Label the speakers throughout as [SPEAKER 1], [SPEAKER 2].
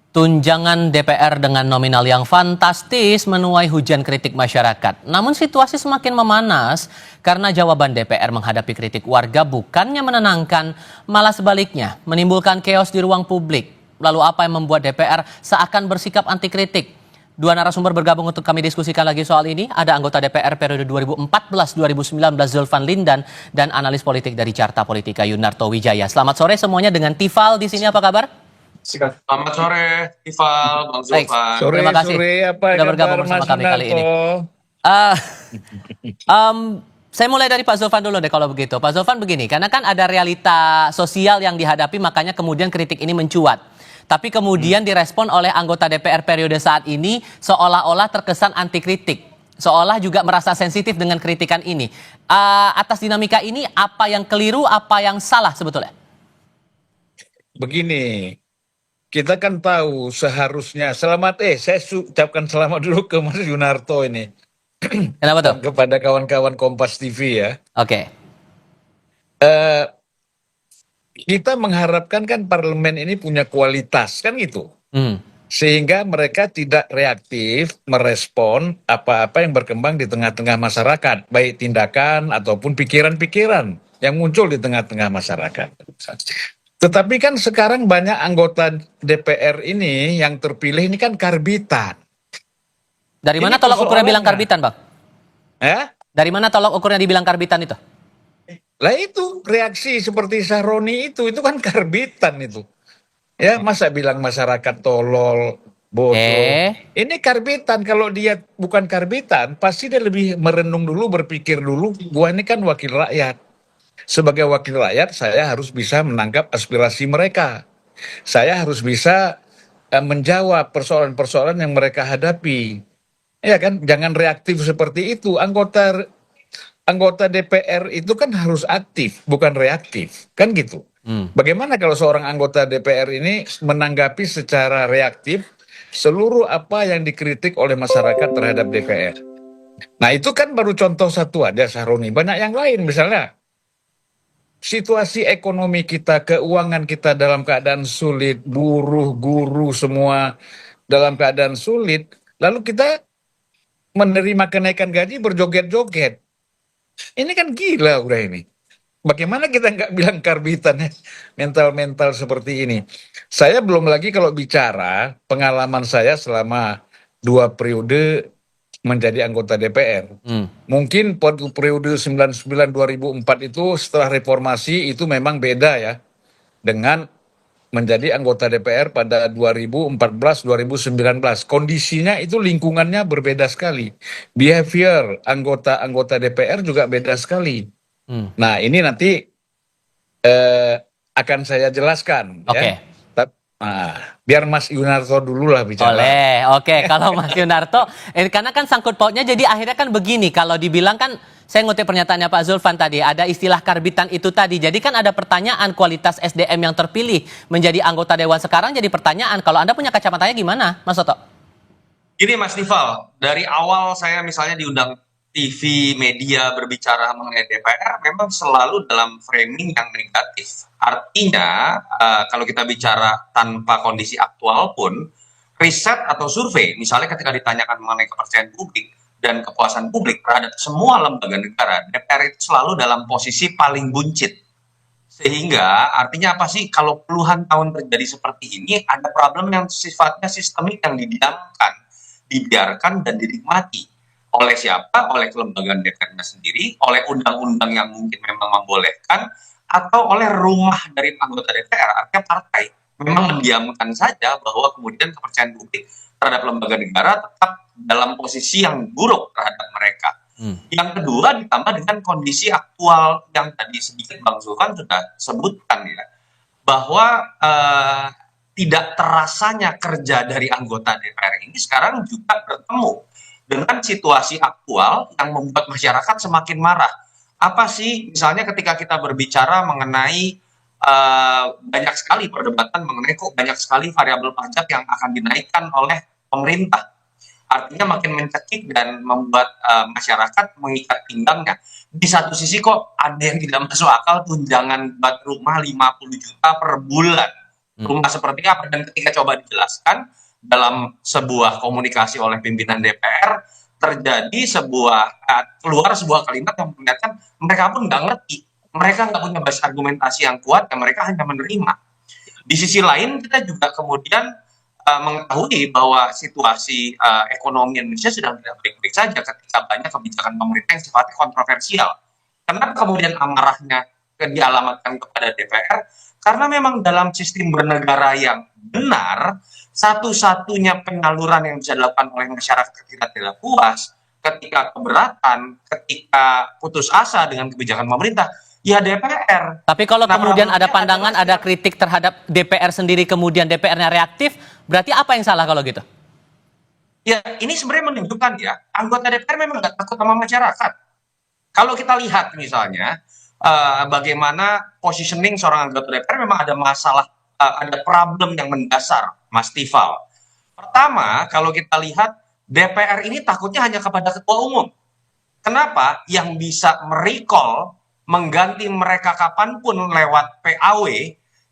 [SPEAKER 1] Tunjangan DPR dengan nominal yang fantastis menuai hujan kritik masyarakat. Namun situasi semakin memanas karena jawaban DPR menghadapi kritik warga bukannya menenangkan, malah sebaliknya menimbulkan chaos di ruang publik. Lalu apa yang membuat DPR seakan bersikap anti kritik? Dua narasumber bergabung untuk kami diskusikan lagi soal ini. Ada anggota DPR periode 2014-2019 Zulfan Lindan dan analis politik dari Carta Politika Yunarto Wijaya. Selamat sore semuanya dengan Tifal di sini, apa kabar?
[SPEAKER 2] Selamat sore, Ival, Bang
[SPEAKER 1] Baik,
[SPEAKER 2] Zulfan.
[SPEAKER 1] terima kasih
[SPEAKER 3] Apa
[SPEAKER 1] sudah
[SPEAKER 3] kabar
[SPEAKER 1] bergabung bersama
[SPEAKER 3] Mas
[SPEAKER 1] kami kali ini.
[SPEAKER 3] Yunarto?
[SPEAKER 1] Eh, saya mulai dari Pak Zulfan dulu deh kalau begitu. Pak Zulfan begini, karena kan ada realita sosial yang dihadapi makanya kemudian kritik ini mencuat. Tapi kemudian direspon oleh anggota DPR periode saat ini seolah-olah terkesan anti kritik. Seolah juga merasa sensitif dengan kritikan ini. Atas dinamika ini apa yang keliru, apa yang salah sebetulnya?
[SPEAKER 3] Begini, kita kan tahu seharusnya saya ucapkan selamat dulu ke Mas Yunarto ini
[SPEAKER 1] Kenapa tuh?
[SPEAKER 3] dan kepada kawan-kawan Kompas TV ya.
[SPEAKER 1] Oke.
[SPEAKER 3] Eh, kita mengharapkan kan parlemen ini punya kualitas kan gitu. Sehingga mereka tidak reaktif merespon apa-apa yang berkembang di tengah-tengah masyarakat, baik tindakan ataupun pikiran-pikiran yang muncul di tengah-tengah masyarakat. Tetapi kan sekarang banyak anggota DPR ini yang terpilih ini kan karbitan.
[SPEAKER 1] Dari mana
[SPEAKER 3] Ini
[SPEAKER 1] tolak ukurnya bilang
[SPEAKER 3] persoalannya.
[SPEAKER 1] karbitan, Bang?
[SPEAKER 3] Ya?
[SPEAKER 1] Dari mana tolak ukurnya dibilang karbitan itu?
[SPEAKER 3] Lah itu reaksi seperti Sahroni itu kan karbitan itu. Ya, masa bilang masyarakat tolol, bodoh. Ini karbitan, kalau dia bukan karbitan, pasti dia lebih merenung dulu, berpikir dulu, gua ini kan wakil rakyat. Sebagai wakil rakyat, saya harus bisa menangkap aspirasi mereka. Saya harus bisa menjawab persoalan-persoalan yang mereka hadapi. Ya kan, jangan reaktif seperti itu. Anggota DPR itu kan harus aktif, bukan reaktif, kan gitu. Bagaimana kalau seorang anggota DPR ini menanggapi secara reaktif seluruh apa yang dikritik oleh masyarakat terhadap DPR? Nah itu kan baru contoh satu aja, Sahroni. Banyak yang lain, misalnya situasi ekonomi kita, keuangan kita dalam keadaan sulit, buruh, guru semua dalam keadaan sulit, lalu kita menerima kenaikan gaji berjoget-joget. Ini kan gila udah ini. Bagaimana kita nggak bilang karbitan ya, mental-mental seperti ini. Saya belum lagi kalau bicara pengalaman saya selama 2 periode menjadi anggota DPR. Mungkin periode 99-2004 itu setelah reformasi itu memang beda ya dengan menjadi anggota DPR pada 2014-2019. Kondisinya itu lingkungannya berbeda sekali. Behavior anggota DPR juga beda sekali. Nah ini nanti akan saya jelaskan.
[SPEAKER 1] Oke.
[SPEAKER 3] Ya. Biar Mas Yunarto dulu lah bicara.
[SPEAKER 1] Boleh, oke. Kalau Mas Yunarto, karena kan sangkut pautnya jadi akhirnya kan begini, kalau dibilang kan, saya ngutip pernyataannya Pak Zulfan tadi, ada istilah karbitan itu tadi, jadi kan ada pertanyaan kualitas SDM yang terpilih menjadi anggota Dewan sekarang jadi pertanyaan, kalau Anda punya kacamatanya gimana, Mas Soto?
[SPEAKER 2] Gini Mas Ival, dari awal saya misalnya diundang TV, media berbicara mengenai DPR, memang selalu dalam framing yang negatif. Artinya, kalau kita bicara tanpa kondisi aktual pun, riset atau survei, misalnya ketika ditanyakan mengenai kepercayaan publik dan kepuasan publik terhadap semua lembaga negara, DPR itu selalu dalam posisi paling buncit. Sehingga artinya apa sih, kalau puluhan tahun terjadi seperti ini, ada problem yang sifatnya sistemik yang didiamkan, dibiarkan dan dinikmati. Oleh siapa? Oleh kelembagaan DPR sendiri, oleh undang-undang yang mungkin memang membolehkan, atau oleh rumah dari anggota DPR, artinya partai. Memang mendiamkan saja bahwa kemudian kepercayaan publik terhadap lembaga negara tetap dalam posisi yang buruk terhadap mereka. Yang kedua ditambah dengan kondisi aktual yang tadi sedikit Bang Zulfan sudah sebutkan ya, bahwa tidak terasanya kerja dari anggota DPR ini sekarang juga bertemu dengan situasi aktual yang membuat masyarakat semakin marah. Apa sih misalnya ketika kita berbicara mengenai banyak sekali perdebatan mengenai kok banyak sekali variabel pajak yang akan dinaikkan oleh pemerintah. Artinya makin mencekik dan membuat masyarakat mengikat pinggangnya. Di satu sisi kok ada yang tidak masuk akal tunjangan buat rumah 50 juta per bulan. rumah seperti apa, dan ketika coba dijelaskan dalam sebuah komunikasi oleh pimpinan DPR, terjadi keluar sebuah kalimat yang memperlihatkan mereka pun nggak ngerti, mereka nggak punya basis argumentasi yang kuat, dan mereka hanya menerima. Di sisi lain, kita juga kemudian mengetahui bahwa situasi ekonomi Indonesia sedang tidak baik-baik saja ketika banyak kebijakan pemerintah yang sifatnya kontroversial. Kenapa kemudian amarahnya dialamatkan kepada DPR? Karena memang dalam sistem bernegara yang benar, satu-satunya penyaluran yang bisa dilakukan oleh masyarakat ketika tidak puas, ketika keberatan, ketika putus asa dengan kebijakan pemerintah, ya DPR.
[SPEAKER 1] Tapi kalau
[SPEAKER 2] Nah,
[SPEAKER 1] kemudian ada
[SPEAKER 2] problemnya
[SPEAKER 1] pandangan,
[SPEAKER 2] adalah
[SPEAKER 1] ada kritik terhadap DPR sendiri, kemudian DPR-nya reaktif, berarti apa yang salah kalau gitu?
[SPEAKER 2] ya ini sebenarnya menunjukkan ya, anggota DPR memang nggak takut sama masyarakat. Kalau kita lihat misalnya bagaimana positioning seorang anggota DPR, memang ada masalah, ada problem yang mendasar, Mas Tifal. Pertama, kalau kita lihat DPR ini takutnya hanya kepada ketua umum. Kenapa? Yang bisa merecall, mengganti mereka kapanpun lewat PAW,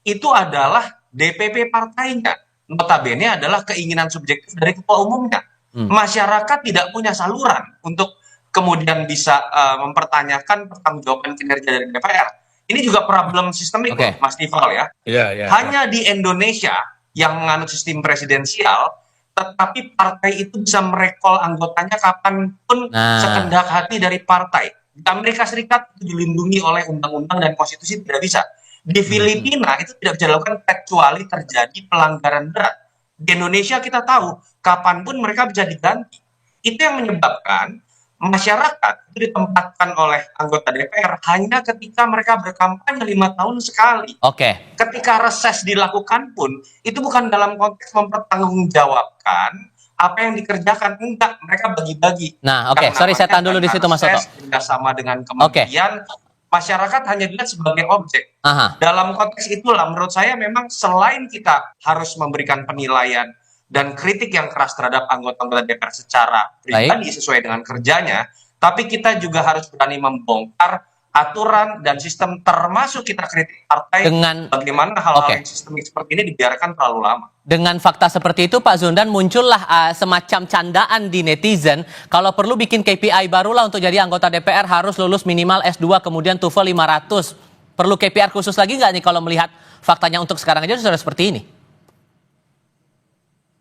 [SPEAKER 2] itu adalah DPP partainya. Notabene adalah keinginan subjektif dari ketua umumnya. Masyarakat tidak punya saluran untuk kemudian bisa mempertanyakan pertanggungjawaban kinerja dari DPR. Ini juga problem sistemik,
[SPEAKER 1] Oke.
[SPEAKER 2] Mas Tifal ya.
[SPEAKER 3] Ya.
[SPEAKER 2] Hanya di Indonesia yang menganut sistem presidensial, tetapi partai itu bisa merecall anggotanya kapanpun sekehendak hati dari partai. Di Amerika Serikat itu dilindungi oleh undang-undang dan konstitusi, tidak bisa. Di Filipina itu tidak bisa dilakukan kecuali terjadi pelanggaran berat. Di Indonesia kita tahu kapanpun mereka bisa diganti. Itu yang menyebabkan masyarakat itu ditempatkan oleh anggota DPR hanya ketika mereka berkampanye 5 tahun sekali.
[SPEAKER 1] Oke.
[SPEAKER 2] Ketika reses dilakukan pun, itu bukan dalam konteks mempertanggungjawabkan apa yang dikerjakan, enggak, mereka bagi-bagi.
[SPEAKER 1] Nah, oke,
[SPEAKER 2] Yang
[SPEAKER 1] sorry, saya tahan dulu di
[SPEAKER 2] namanya
[SPEAKER 1] situ, Mas Toto.
[SPEAKER 2] reses, kerjasama dengan kementerian, masyarakat hanya dilihat sebagai objek.
[SPEAKER 1] Aha.
[SPEAKER 2] Dalam konteks itulah, menurut saya memang selain kita harus memberikan penilaian dan kritik yang keras terhadap anggota-anggota DPR secara pribadi sesuai dengan kerjanya, tapi kita juga harus berani membongkar aturan dan sistem, termasuk kita kritik partai
[SPEAKER 1] Dengan
[SPEAKER 2] bagaimana hal-hal yang sistemik seperti ini dibiarkan terlalu lama.
[SPEAKER 1] Dengan fakta seperti itu, Pak Zuldan, muncullah semacam candaan di netizen. Kalau perlu bikin KPI barulah untuk jadi anggota DPR harus lulus minimal S2 kemudian TOEFL 500. Perlu KPI khusus lagi nggak nih kalau melihat faktanya untuk sekarang aja sudah seperti ini?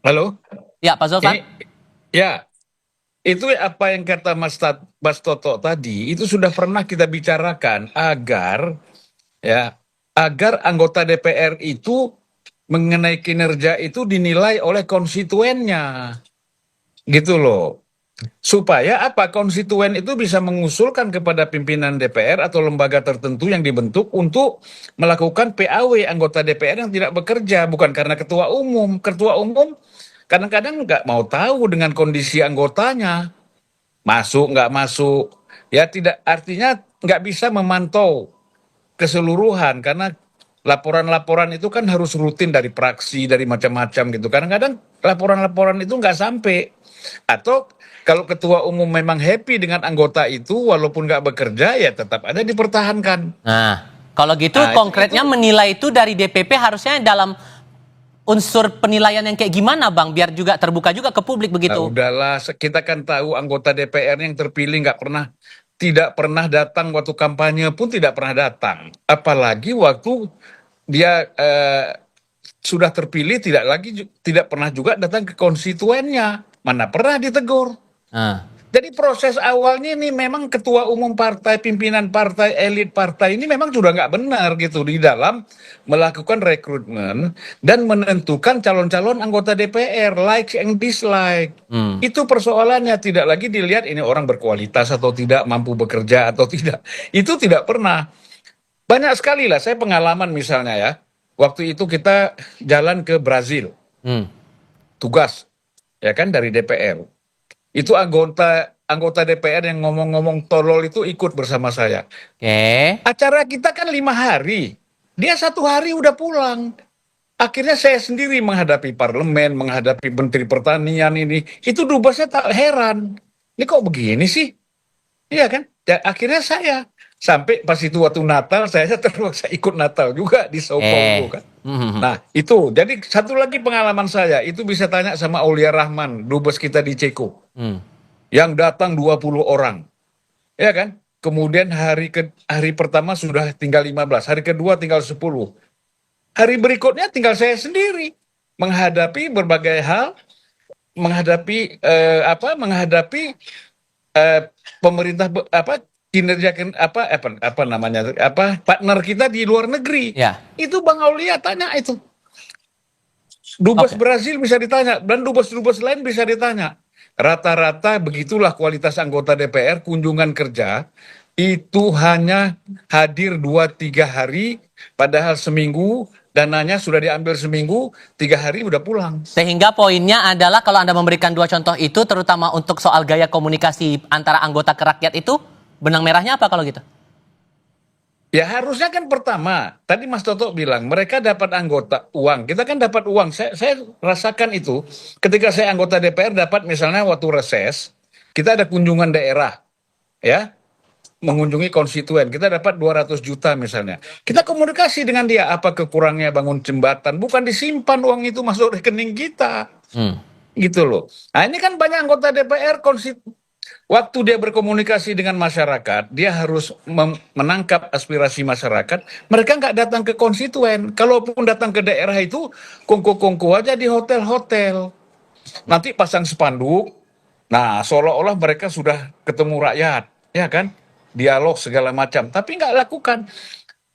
[SPEAKER 3] Halo?
[SPEAKER 1] Ya, Pak Zulfan?
[SPEAKER 3] Ya, itu apa yang kata Mas Toto tadi, itu sudah pernah kita bicarakan agar anggota DPR itu mengenai kinerja itu dinilai oleh konstituennya. Gitu loh. Supaya apa? Konstituen itu bisa mengusulkan kepada pimpinan DPR atau lembaga tertentu yang dibentuk untuk melakukan PAW anggota DPR yang tidak bekerja, bukan karena ketua umum. Ketua umum kadang-kadang nggak mau tahu dengan kondisi anggotanya, masuk nggak masuk, ya tidak, artinya nggak bisa memantau keseluruhan karena laporan-laporan itu kan harus rutin dari praksi, dari macam-macam gitu. Kadang-kadang laporan-laporan itu nggak sampai. Atau kalau ketua umum memang happy dengan anggota itu, walaupun nggak bekerja, ya tetap ada dipertahankan.
[SPEAKER 1] Nah, kalau gitu
[SPEAKER 3] Nah,
[SPEAKER 1] konkretnya menilai itu dari DPP harusnya dalam unsur penilaian yang kayak gimana, Bang? Biar juga terbuka juga ke publik begitu.
[SPEAKER 3] Nah, udahlah, kita kan tahu anggota DPR yang terpilih tidak pernah datang waktu kampanye pun tidak pernah datang. Apalagi waktu dia sudah terpilih tidak pernah juga datang ke konstituennya. Mana pernah ditegur. Jadi proses awalnya ini memang ketua umum partai, pimpinan partai, elit partai ini memang sudah nggak benar gitu di dalam melakukan rekrutmen dan menentukan calon-calon anggota DPR, likes and dislike. Itu persoalannya, tidak lagi dilihat ini orang berkualitas atau tidak, mampu bekerja atau tidak. Itu tidak pernah. Banyak sekali lah, saya pengalaman misalnya ya, waktu itu kita jalan ke Brazil, tugas, ya kan, dari DPR. Itu anggota DPR yang ngomong-ngomong tolol itu ikut bersama saya. Acara kita kan 5 hari, dia 1 hari udah pulang. Akhirnya saya sendiri menghadapi parlemen, menghadapi menteri pertanian ini. Itu dubesnya tak heran. Ini kok begini sih? Iya kan? Dan akhirnya saya Sampai pas itu waktu Natal, saya terpaksa ikut Natal juga di Sao Paulo kan.
[SPEAKER 1] Mhm.
[SPEAKER 3] Nah itu, jadi satu lagi pengalaman saya, itu bisa tanya sama Aulia Rahman, dubes kita di Ceko.
[SPEAKER 1] Hmm.
[SPEAKER 3] Yang datang 20 orang. Ya kan? Kemudian hari pertama sudah tinggal 15, hari kedua tinggal 10. Hari berikutnya tinggal saya sendiri menghadapi berbagai hal, menghadapi pemerintah kinerja partner kita di luar negeri.
[SPEAKER 1] Ya.
[SPEAKER 3] Itu Bang Aulia tanya itu. Dubes
[SPEAKER 1] Oke.
[SPEAKER 3] Brasil bisa ditanya dan dubes-dubes lain bisa ditanya. Rata-rata begitulah kualitas anggota DPR kunjungan kerja itu hanya hadir 2-3 hari, padahal seminggu dananya sudah diambil seminggu, 3 hari udah pulang.
[SPEAKER 1] Sehingga poinnya adalah kalau Anda memberikan 2 contoh itu, terutama untuk soal gaya komunikasi antara anggota ke rakyat itu, benang merahnya apa kalau gitu?
[SPEAKER 3] Ya harusnya kan pertama, tadi Mas Toto bilang mereka dapat anggota uang, kita kan dapat uang. Saya rasakan itu ketika saya anggota DPR dapat misalnya waktu reses, kita ada kunjungan daerah, ya, mengunjungi konstituen, kita dapat 200 juta misalnya. Kita komunikasi dengan dia, apa kekurangnya bangun jembatan, bukan disimpan uang itu masuk rekening kita. Gitu loh. Nah ini kan banyak anggota DPR waktu dia berkomunikasi dengan masyarakat, dia harus menangkap aspirasi masyarakat. Mereka nggak datang ke konstituen. Kalaupun datang ke daerah itu, kongko-kongko aja di hotel-hotel. Nanti pasang spanduk. Nah, seolah-olah mereka sudah ketemu rakyat, ya kan? Dialog segala macam. Tapi nggak lakukan.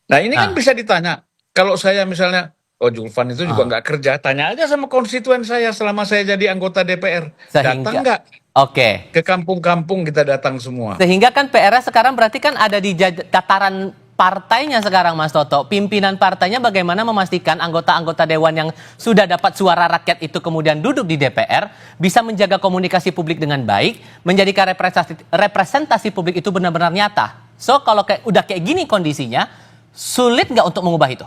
[SPEAKER 3] Nah, ini kan bisa ditanya. Kalau saya misalnya, Julvan itu juga nggak kerja, tanya aja sama konstituen saya selama saya jadi anggota DPR. Datang nggak?
[SPEAKER 1] Oke.
[SPEAKER 3] Ke kampung-kampung kita datang semua.
[SPEAKER 1] Sehingga kan PR sekarang berarti kan ada di tataran partainya sekarang, Mas Toto. Pimpinan partainya bagaimana memastikan anggota-anggota dewan yang sudah dapat suara rakyat itu kemudian duduk di DPR bisa menjaga komunikasi publik dengan baik, menjadikan representasi publik itu benar-benar nyata. So kalau udah kayak gini kondisinya, sulit nggak untuk mengubah itu?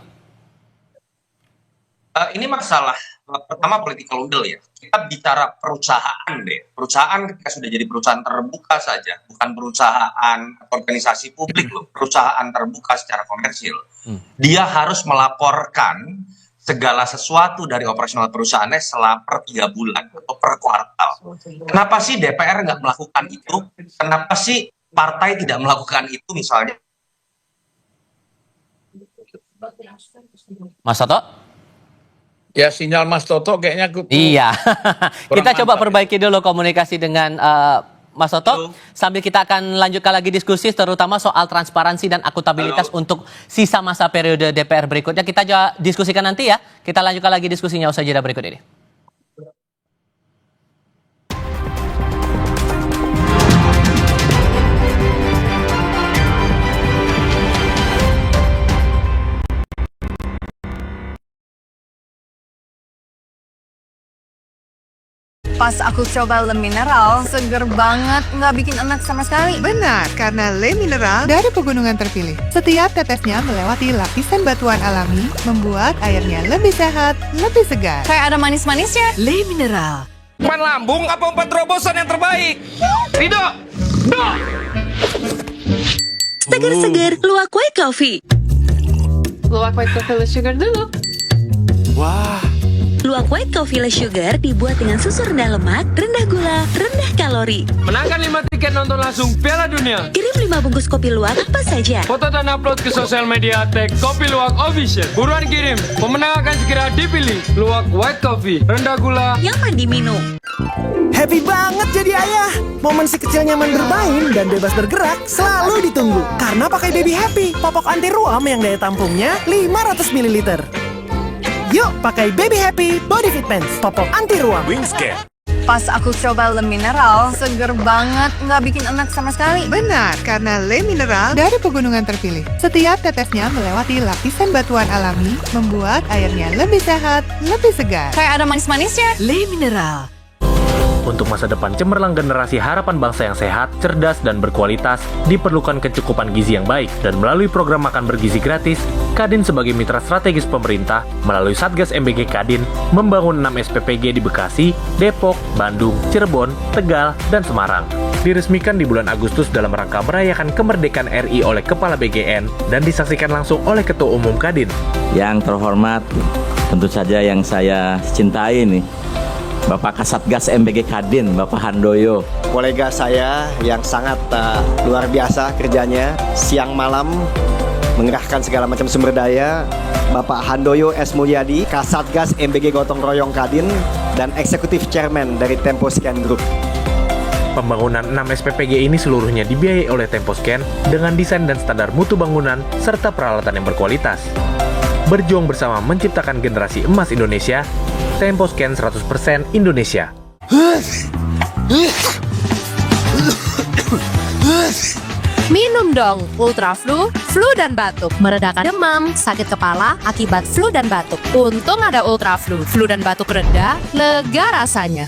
[SPEAKER 2] Ini masalah pertama political will ya. Kita bicara perusahaan deh. Perusahaan ketika sudah jadi perusahaan terbuka saja, bukan perusahaan organisasi publik loh, perusahaan terbuka secara komersil. Dia harus melaporkan segala sesuatu dari operasional perusahaannya selama per 3 bulan atau per kuartal. Kenapa sih DPR nggak melakukan itu? Kenapa sih partai tidak melakukan itu misalnya?
[SPEAKER 1] Mas Toto?
[SPEAKER 3] Ya sinyal Mas Toto kayaknya
[SPEAKER 1] Iya. Kita coba
[SPEAKER 3] mantap.
[SPEAKER 1] perbaiki dulu komunikasi dengan Mas Toto. Sambil kita akan lanjutkan lagi diskusi terutama soal transparansi dan akuntabilitas untuk sisa masa periode DPR berikutnya. Kita diskusikan nanti ya. Kita lanjutkan lagi diskusinya usai jeda berikut ini.
[SPEAKER 4] Pas aku coba Le Mineral, seger banget, nggak bikin enak sama sekali.
[SPEAKER 5] Benar, karena Le Mineral dari pegunungan terpilih. Setiap tetesnya melewati lapisan batuan alami, membuat airnya lebih sehat, lebih segar.
[SPEAKER 4] Kayak ada manis-manisnya.
[SPEAKER 5] Le Mineral.
[SPEAKER 6] Umpan lambung apa umpan terobosan yang terbaik? Ridho! Do!
[SPEAKER 7] Seger-seger luwak white coffee.
[SPEAKER 8] Luwak white coffee less sugar dulu.
[SPEAKER 6] Wah,
[SPEAKER 7] Luwak white coffee less sugar dibuat dengan susu rendah lemak, rendah gula, rendah kalori.
[SPEAKER 6] menangkan 5 tiket nonton langsung Piala Dunia.
[SPEAKER 7] Kirim 5 bungkus kopi luwak apa saja.
[SPEAKER 6] Foto dan upload ke sosial media tag Kopi Luwak Official. Buruan kirim, pemenang akan segera dipilih. Luwak white coffee, rendah gula.
[SPEAKER 7] Nyaman diminum.
[SPEAKER 9] Happy banget jadi ayah. Momen si kecil nyaman bermain dan bebas bergerak selalu ditunggu. Karena pakai Baby Happy, popok anti ruam yang daya tampungnya 500 ml. Yuk pakai Baby Happy Body Fit Pants, popok anti ruam.
[SPEAKER 4] Pas aku coba Le Mineral, seger banget, nggak bikin enak sama sekali.
[SPEAKER 5] Benar, karena Le Mineral dari pegunungan terpilih. Setiap tetesnya melewati lapisan batuan alami, membuat airnya lebih sehat, lebih segar.
[SPEAKER 4] Kayak ada manis-manisnya.
[SPEAKER 5] Le Mineral.
[SPEAKER 10] Untuk masa depan cemerlang generasi harapan bangsa yang sehat, cerdas, dan berkualitas, diperlukan kecukupan gizi yang baik. Dan melalui program makan bergizi gratis, Kadin sebagai mitra strategis pemerintah, melalui Satgas MBG Kadin, membangun 6 SPPG di Bekasi, Depok, Bandung, Cirebon, Tegal, dan Semarang. Diresmikan di bulan Agustus dalam rangka merayakan kemerdekaan RI oleh Kepala BGN dan disaksikan langsung oleh Ketua Umum Kadin.
[SPEAKER 11] Yang terhormat, tentu saja yang saya cintai nih, Bapak Kasatgas MBG Kadin, Bapak Handoyo.
[SPEAKER 12] Kolega saya yang sangat luar biasa kerjanya, siang malam mengerahkan segala macam sumber daya, Bapak Handoyo S. Mulyadi, Kasatgas MBG Gotong Royong Kadin, dan Eksekutif Chairman dari Temposcan Group.
[SPEAKER 10] Pembangunan 6 SPPG ini seluruhnya dibiayai oleh Temposcan dengan desain dan standar mutu bangunan serta peralatan yang berkualitas. Berjuang bersama menciptakan generasi emas Indonesia, Temposcan 100% Indonesia.
[SPEAKER 13] Minum dong Ultra Flu, flu dan batuk, meredakan demam, sakit kepala akibat flu dan batuk. Untung ada Ultra Flu, flu dan batuk reda, lega rasanya.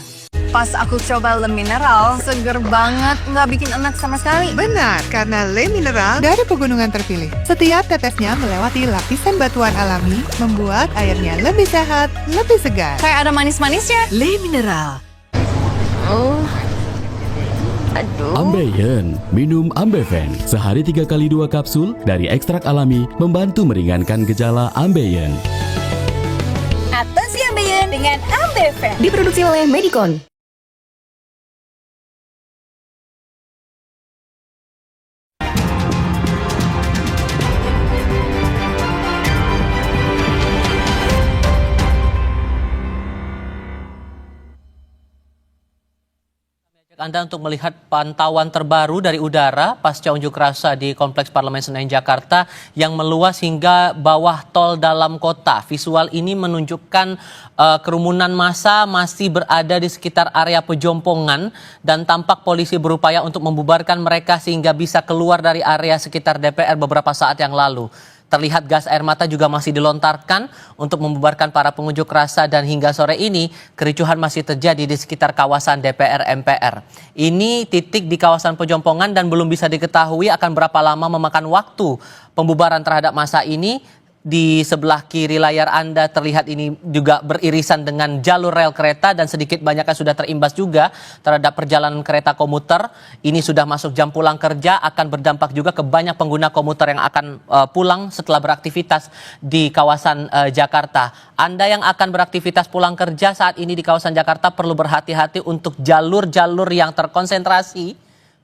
[SPEAKER 4] Pas aku coba Le Mineral, seger banget, nggak bikin enak sama sekali.
[SPEAKER 5] Benar, karena Le Mineral dari pegunungan terpilih. Setiap tetesnya melewati lapisan batuan alami, membuat airnya lebih sehat, lebih segar.
[SPEAKER 4] Kayak ada manis-manisnya.
[SPEAKER 13] Le Mineral.
[SPEAKER 14] Ambeien, minum Ambeven. Sehari 3 kali 2 kapsul dari ekstrak alami membantu meringankan gejala Ambeien.
[SPEAKER 7] Atasi Ambeien dengan Ambeven.
[SPEAKER 13] Diproduksi oleh Medicon.
[SPEAKER 1] Anda untuk melihat pantauan terbaru dari udara pasca unjuk rasa di Kompleks Parlemen Senayan Jakarta yang meluas hingga bawah tol dalam kota. Visual ini menunjukkan kerumunan massa masih berada di sekitar area pejompongan dan tampak polisi berupaya untuk membubarkan mereka sehingga bisa keluar dari area sekitar DPR beberapa saat yang lalu. Terlihat gas air mata juga masih dilontarkan untuk membubarkan para pengunjuk rasa dan hingga sore ini kericuhan masih terjadi di sekitar kawasan DPR MPR. Ini titik di kawasan Pejompongan dan belum bisa diketahui akan berapa lama memakan waktu pembubaran terhadap massa ini. Di sebelah kiri layar Anda terlihat ini juga beririsan dengan jalur rel kereta dan sedikit banyaknya sudah terimbas juga terhadap perjalanan kereta komuter. Ini sudah masuk jam pulang kerja, akan berdampak juga ke banyak pengguna komuter yang akan pulang setelah beraktivitas di kawasan Jakarta. Anda yang akan beraktivitas pulang kerja saat ini di kawasan Jakarta perlu berhati-hati untuk jalur-jalur yang terkonsentrasi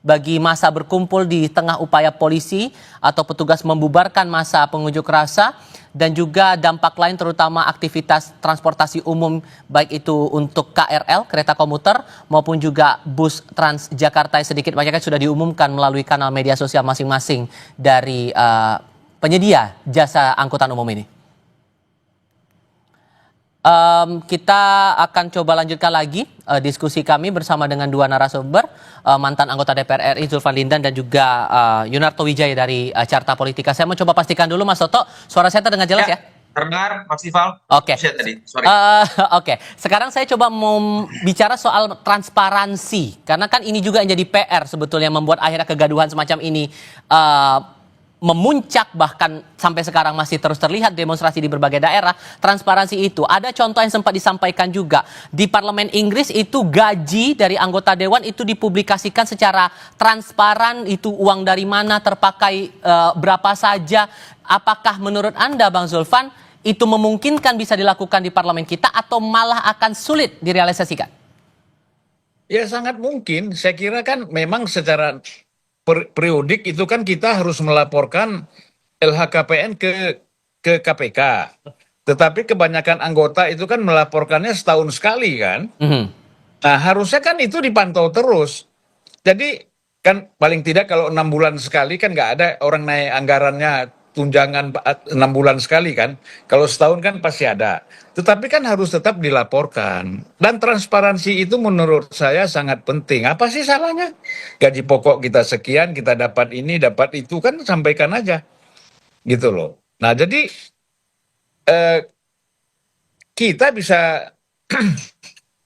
[SPEAKER 1] bagi massa berkumpul di tengah upaya polisi atau petugas membubarkan massa pengunjuk rasa dan juga dampak lain terutama aktivitas transportasi umum baik itu untuk KRL, kereta komuter maupun juga bus Transjakarta yang sedikit banyaknya sudah diumumkan melalui kanal media sosial masing-masing dari penyedia jasa angkutan umum ini. Kita akan coba lanjutkan lagi diskusi kami bersama dengan dua narasumber, mantan anggota DPR RI Zulfan Lindan dan juga Yunarto Wijaya dari Carta Politika. Saya mau coba pastikan dulu Mas Toto, suara saya terdengar jelas ya?
[SPEAKER 2] Terdengar, Mas Ival.
[SPEAKER 1] Oke.
[SPEAKER 2] Sorry.
[SPEAKER 1] Oke. Sekarang saya coba mau bicara soal transparansi, karena kan ini juga yang jadi PR sebetulnya membuat akhirnya kegaduhan semacam ini memuncak, bahkan sampai sekarang masih terus terlihat demonstrasi di berbagai daerah. Transparansi itu ada contoh yang sempat disampaikan juga di Parlemen Inggris, itu gaji dari anggota dewan itu dipublikasikan secara transparan, itu uang dari mana terpakai berapa saja. Apakah menurut Anda Bang Zulfan itu memungkinkan bisa dilakukan di parlemen kita atau malah akan sulit direalisasikan?
[SPEAKER 3] Ya sangat mungkin. Saya kira kan memang secara periodik itu kan kita harus melaporkan LHKPN ke KPK. Tetapi kebanyakan anggota itu kan melaporkannya setahun sekali kan. Nah harusnya kan itu dipantau terus. Jadi kan paling tidak kalau 6 bulan sekali kan nggak ada orang naik anggarannya tunjangan 6 bulan sekali kan. Kalau setahun kan pasti ada. Tetapi kan harus tetap dilaporkan. Dan transparansi itu menurut saya sangat penting. Apa sih salahnya? Gaji pokok kita sekian, kita dapat ini, dapat itu, kan sampaikan aja. Gitu loh. Nah jadi kita bisa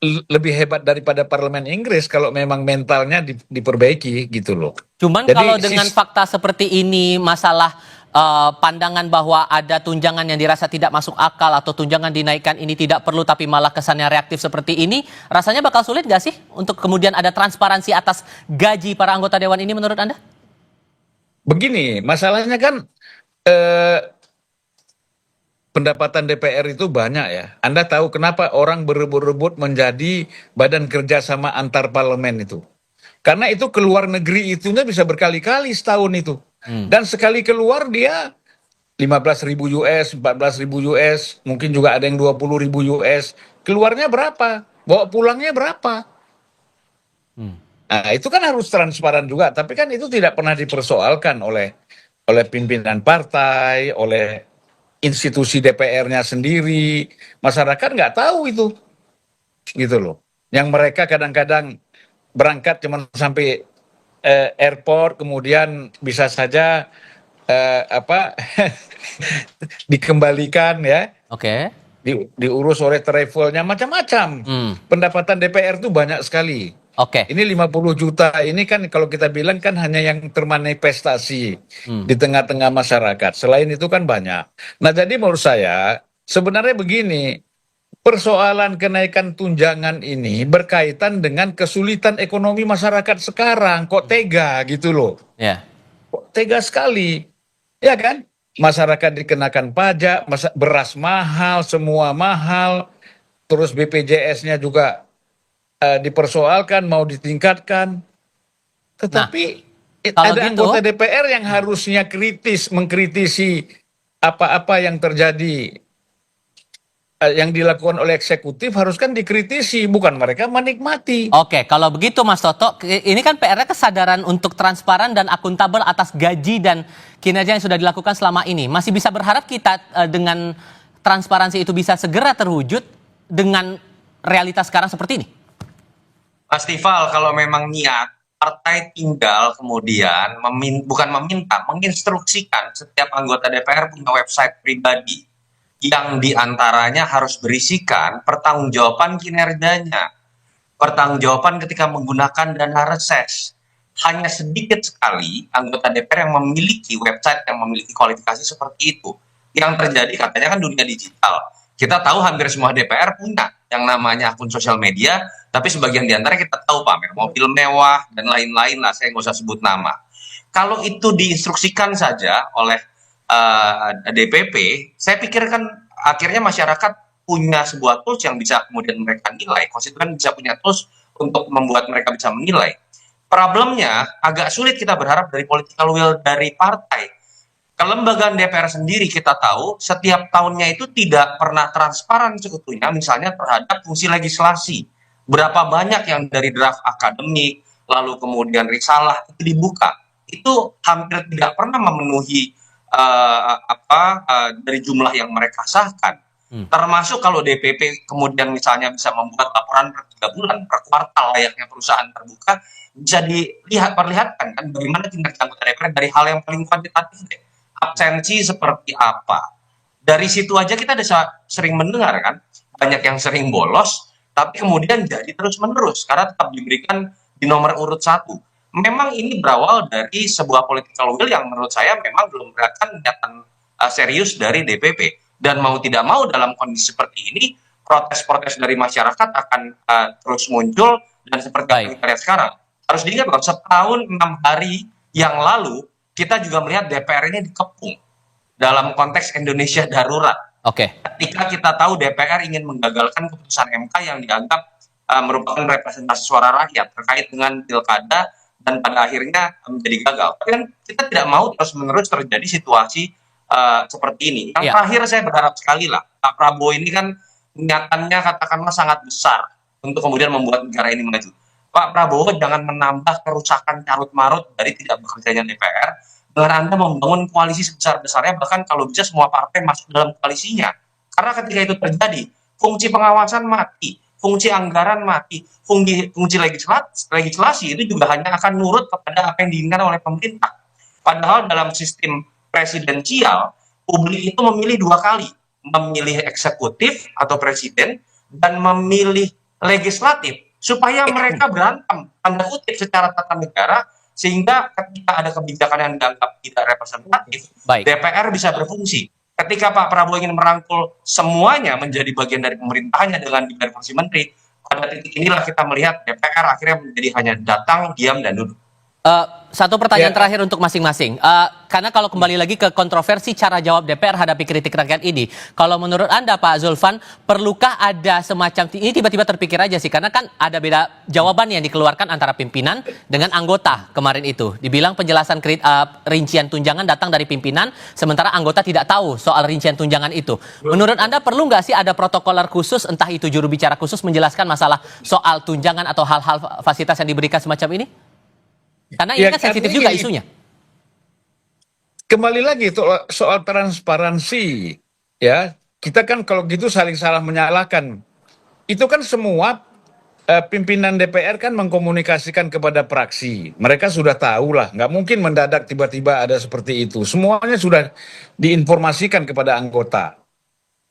[SPEAKER 3] lebih hebat daripada parlemen Inggris kalau memang mentalnya diperbaiki gitu loh.
[SPEAKER 1] Cuman
[SPEAKER 3] Jadi
[SPEAKER 1] kalau dengan fakta seperti ini, masalah pandangan bahwa ada tunjangan yang dirasa tidak masuk akal atau tunjangan dinaikkan ini tidak perlu tapi malah kesannya reaktif seperti ini, rasanya bakal sulit gak sih untuk kemudian ada transparansi atas gaji para anggota dewan ini menurut Anda?
[SPEAKER 3] Begini, masalahnya kan pendapatan DPR itu banyak ya. Anda tahu kenapa orang berebut-rebut menjadi badan kerjasama antar parlemen itu? Karena itu keluar negeri itunya bisa berkali-kali setahun itu. Dan sekali keluar dia 15.000 US, 14.000 US, mungkin juga ada yang 20.000 US. Keluarnya berapa? Bawa pulangnya berapa? Nah, itu kan harus transparan juga. Tapi kan itu tidak pernah dipersoalkan oleh pimpinan partai, oleh institusi DPR-nya sendiri. Masyarakat nggak tahu itu. Gitu loh. Yang mereka kadang-kadang berangkat cuma sampai airport, kemudian bisa saja dikembalikan ya.
[SPEAKER 1] Oke.
[SPEAKER 3] Diurus oleh travelnya macam-macam. Pendapatan DPR itu banyak sekali.
[SPEAKER 1] Oke.
[SPEAKER 3] Ini 50 juta ini kan kalau kita bilang kan hanya yang termanifestasi di tengah-tengah masyarakat. Selain itu kan banyak. Nah, jadi menurut saya sebenarnya begini, persoalan kenaikan tunjangan ini berkaitan dengan kesulitan ekonomi masyarakat sekarang. Kok tega gitu loh.
[SPEAKER 1] Ya.
[SPEAKER 3] Kok tega sekali. Ya kan? Masyarakat dikenakan pajak, beras mahal, semua mahal. Terus BPJS-nya juga dipersoalkan, mau ditingkatkan. Tetapi ada anggota DPR yang harusnya kritis, mengkritisi apa-apa yang terjadi, yang dilakukan oleh eksekutif harus kan dikritisi, bukan mereka menikmati.
[SPEAKER 1] Oke, kalau begitu Mas Toto, ini kan PR-nya kesadaran untuk transparan dan akuntabel atas gaji dan kinerja yang sudah dilakukan selama ini. Masih bisa berharap kita dengan transparansi itu bisa segera terwujud dengan realitas sekarang seperti ini?
[SPEAKER 2] Mas Tifal, kalau memang niat, partai tinggal kemudian bukan meminta, menginstruksikan setiap anggota DPR punya website pribadi yang diantaranya harus berisikan pertanggungjawaban kinerjanya, pertanggungjawaban ketika menggunakan dana reses. Hanya sedikit sekali anggota DPR yang memiliki website yang memiliki kualifikasi seperti itu. Yang terjadi katanya kan dunia digital. Kita tahu hampir semua DPR punya yang namanya akun sosial media, tapi sebagian di antara kita tahu pamer mobil mewah dan lain-lain lah, saya nggak usah sebut nama. Kalau itu diinstruksikan saja oleh DPP, saya pikir kan akhirnya masyarakat punya sebuah tools yang bisa kemudian mereka nilai, konstituen bisa punya tools untuk membuat mereka bisa menilai. Problemnya agak sulit kita berharap dari political will dari partai. Kelembagaan DPR sendiri kita tahu setiap tahunnya itu tidak pernah transparan seutuhnya, misalnya terhadap fungsi legislasi. Berapa banyak yang dari draft akademik, lalu kemudian risalah itu dibuka. Itu hampir tidak pernah memenuhi dari jumlah yang mereka sahkan. Termasuk kalau DPP kemudian misalnya bisa membuat laporan per 3 bulan, per kuartal layaknya perusahaan terbuka, bisa perlihatkan kan bagaimana kinerja anggota DPR dari hal yang paling kuantitatif deh. Absensi seperti apa. Dari situ aja kita sering mendengar kan, banyak yang sering bolos, tapi kemudian jadi terus-menerus karena tetap diberikan di nomor urut 1. Memang ini berawal dari sebuah political will yang menurut saya memang belum kelihatan niatan serius dari DPP. Dan mau tidak mau dalam kondisi seperti ini, protes-protes dari masyarakat akan terus muncul dan seperti yang kita lihat sekarang. Harus diingat bahwa setahun 6 hari yang lalu, kita juga melihat DPR ini dikepung dalam konteks Indonesia darurat.
[SPEAKER 1] Oke.
[SPEAKER 2] Ketika kita tahu DPR ingin menggagalkan keputusan MK yang dianggap merupakan representasi suara rakyat terkait dengan pilkada dan pada akhirnya menjadi gagal. Tapi kan kita tidak mau terus-menerus terjadi situasi seperti ini. Yang terakhir saya berharap sekali lah, Pak Prabowo ini kan niatannya katakanlah sangat besar untuk kemudian membuat negara ini maju. Pak Prabowo jangan menambah kerusakan carut-marut dari tidak bekerjanya DPR dengan Anda membangun koalisi sebesar-besarnya, bahkan kalau bisa semua partai masuk dalam koalisinya. Karena ketika itu terjadi, fungsi pengawasan mati, fungsi anggaran mati, fungsi legislasi itu juga hanya akan nurut kepada apa yang diinginkan oleh pemerintah. Padahal dalam sistem presidensial, publik itu memilih 2 kali, memilih eksekutif atau presiden dan memilih legislatif supaya mereka berantem tanda kutip secara tata negara, sehingga ketika ada kebijakan yang dianggap tidak representatif, DPR bisa berfungsi. Ketika Pak Prabowo ingin merangkul semuanya menjadi bagian dari pemerintahannya dengan diberi kursi menteri, pada titik inilah kita melihat DPR akhirnya menjadi hanya datang, diam, dan duduk.
[SPEAKER 1] Satu pertanyaan terakhir untuk masing-masing. Karena kalau kembali lagi ke kontroversi cara jawab DPR hadapi kritik rakyat ini, kalau menurut Anda Pak Zulfan, perlukah ada semacam, ini tiba-tiba terpikir aja sih, karena kan ada beda jawaban yang dikeluarkan antara pimpinan dengan anggota kemarin itu. Dibilang penjelasan rincian tunjangan datang dari pimpinan, sementara anggota tidak tahu soal rincian tunjangan itu. Menurut Anda perlu nggak sih ada protokoler khusus, entah itu juru bicara khusus menjelaskan masalah soal tunjangan atau hal-hal fasilitas yang diberikan semacam ini? Karena ini kan sensitif juga isunya.
[SPEAKER 3] Kembali lagi soal transparansi, ya kita kan kalau gitu salah menyalahkan. Itu kan semua pimpinan DPR kan mengkomunikasikan kepada praksi. Mereka sudah tahu lah, nggak mungkin mendadak tiba-tiba ada seperti itu. Semuanya sudah diinformasikan kepada anggota.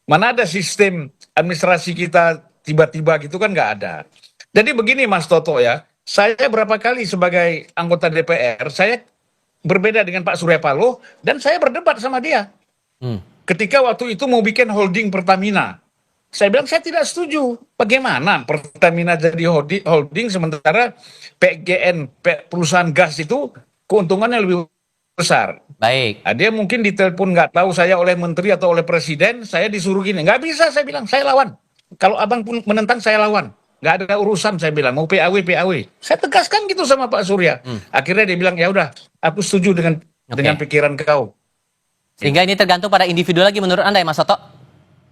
[SPEAKER 3] Mana ada sistem administrasi kita tiba-tiba gitu kan nggak ada. Jadi begini Mas Toto ya. Saya berapa kali sebagai anggota DPR, saya berbeda dengan Pak Surya Paloh, dan saya berdebat sama dia. Ketika waktu itu mau bikin holding Pertamina, saya bilang saya tidak setuju. Bagaimana Pertamina jadi holding sementara PGN, perusahaan gas itu keuntungannya lebih besar.
[SPEAKER 1] Baik.
[SPEAKER 3] Nah, dia mungkin ditelepon nggak tahu saya oleh menteri atau oleh presiden, saya disuruh gini. Nggak bisa, saya bilang, saya lawan. Kalau abang pun menentang, saya lawan. Nggak ada urusan, saya bilang, mau PAW. Saya tegaskan gitu sama Pak Surya. Akhirnya dia bilang, ya udah, aku setuju dengan pikiran kau.
[SPEAKER 1] Sehingga ini tergantung pada individu lagi menurut Anda ya Mas Toto?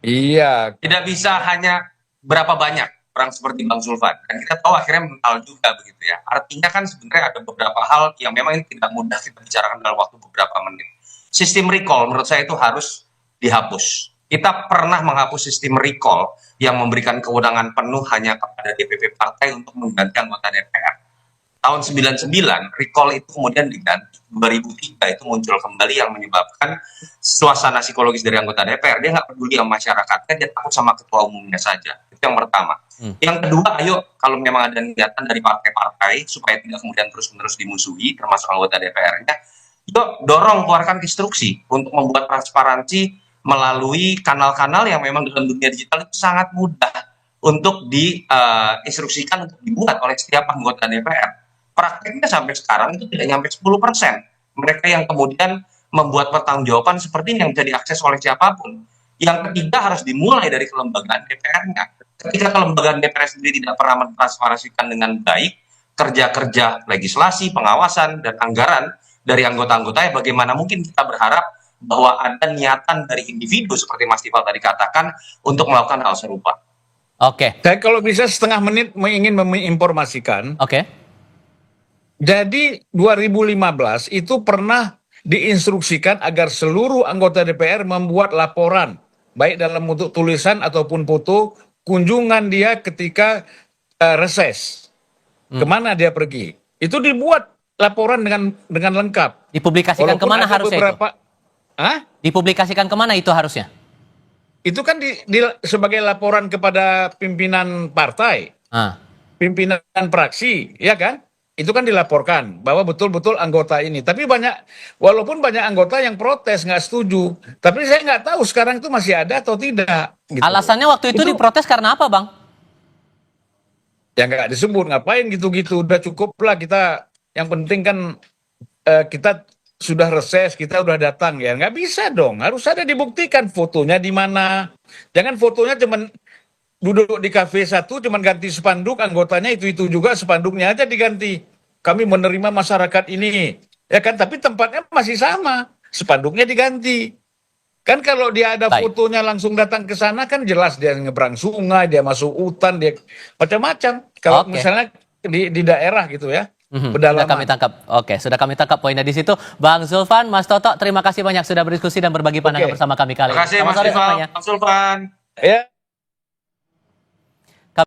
[SPEAKER 3] Iya.
[SPEAKER 2] Tidak bisa hanya berapa banyak orang seperti Bang Zulfan. Dan kita tahu akhirnya mental juga begitu ya. Artinya kan sebenarnya ada beberapa hal yang memang ini tidak mudah kita bicarakan dalam waktu beberapa menit. Sistem recall menurut saya itu harus dihapus. Kita pernah menghapus sistem recall yang memberikan kewenangan penuh hanya kepada DPP partai untuk mengganti anggota DPR. Tahun 99, recall itu kemudian diganti. 2003 itu muncul kembali yang menyebabkan suasana psikologis dari anggota DPR. Dia nggak peduli sama masyarakatnya, dia takut sama ketua umumnya saja. Itu yang pertama. Yang kedua, ayo kalau memang ada niatan dari partai-partai supaya tidak kemudian terus-menerus dimusuhi, termasuk anggota DPR-nya, yuk dorong, keluarkan instruksi untuk membuat transparansi melalui kanal-kanal yang memang dalam dunia digital itu sangat mudah untuk diinstruksikan untuk dibuat oleh setiap anggota DPR. Prakteknya sampai sekarang itu tidak nyampe 10%. Mereka yang kemudian membuat pertanggungjawaban seperti ini yang bisa diakses oleh siapapun. Yang ketiga harus dimulai dari kelembagaan DPR-nya. Ketika kelembagaan DPR sendiri tidak pernah mentransparansikan dengan baik kerja-kerja legislasi, pengawasan, dan anggaran dari anggota-anggotanya, bagaimana mungkin kita berharap bahwa ada niatan dari individu seperti Mas Tifal tadi katakan untuk melakukan hal serupa.
[SPEAKER 3] Oke. Saya kalau bisa setengah menit ingin menginformasikan.
[SPEAKER 1] Oke.
[SPEAKER 3] Jadi 2015 itu pernah diinstruksikan agar seluruh anggota DPR membuat laporan, baik dalam bentuk tulisan ataupun foto, kunjungan dia ketika reses. Kemana dia pergi. Itu dibuat laporan dengan lengkap.
[SPEAKER 1] Dipublikasikan kemana harusnya itu? Dipublikasikan kemana itu harusnya?
[SPEAKER 3] Itu kan sebagai laporan kepada pimpinan partai, pimpinan praksi, ya kan? Itu kan dilaporkan bahwa betul-betul anggota ini. Tapi walaupun banyak anggota yang protes, nggak setuju. Tapi saya nggak tahu sekarang itu masih ada atau tidak. Gitu.
[SPEAKER 1] Alasannya waktu itu diprotes karena apa, Bang?
[SPEAKER 3] Ya nggak disebut, ngapain gitu-gitu. Udah cukup lah kita, yang penting kan kita sudah reses, kita udah datang ya. Nggak bisa dong, harus ada dibuktikan fotonya di mana. Jangan fotonya cuman duduk di kafe satu, cuman ganti spanduk, anggotanya itu juga, spanduknya aja diganti. Kami menerima masyarakat ini, ya kan? Tapi tempatnya masih sama, spanduknya diganti. Kan kalau dia ada fotonya langsung datang ke sana kan jelas dia nyebrang sungai, dia masuk hutan, dia macam-macam. Kalau misalnya di daerah gitu ya.
[SPEAKER 1] Sudah kami tangkap. Oke, sudah kami tangkap poinnya di situ. Bang Zulfan, Mas Toto, terima kasih banyak sudah berdiskusi dan berbagi pandangan bersama kami kali ini.
[SPEAKER 2] Terima kasih Mas Zulfan.
[SPEAKER 3] Ya.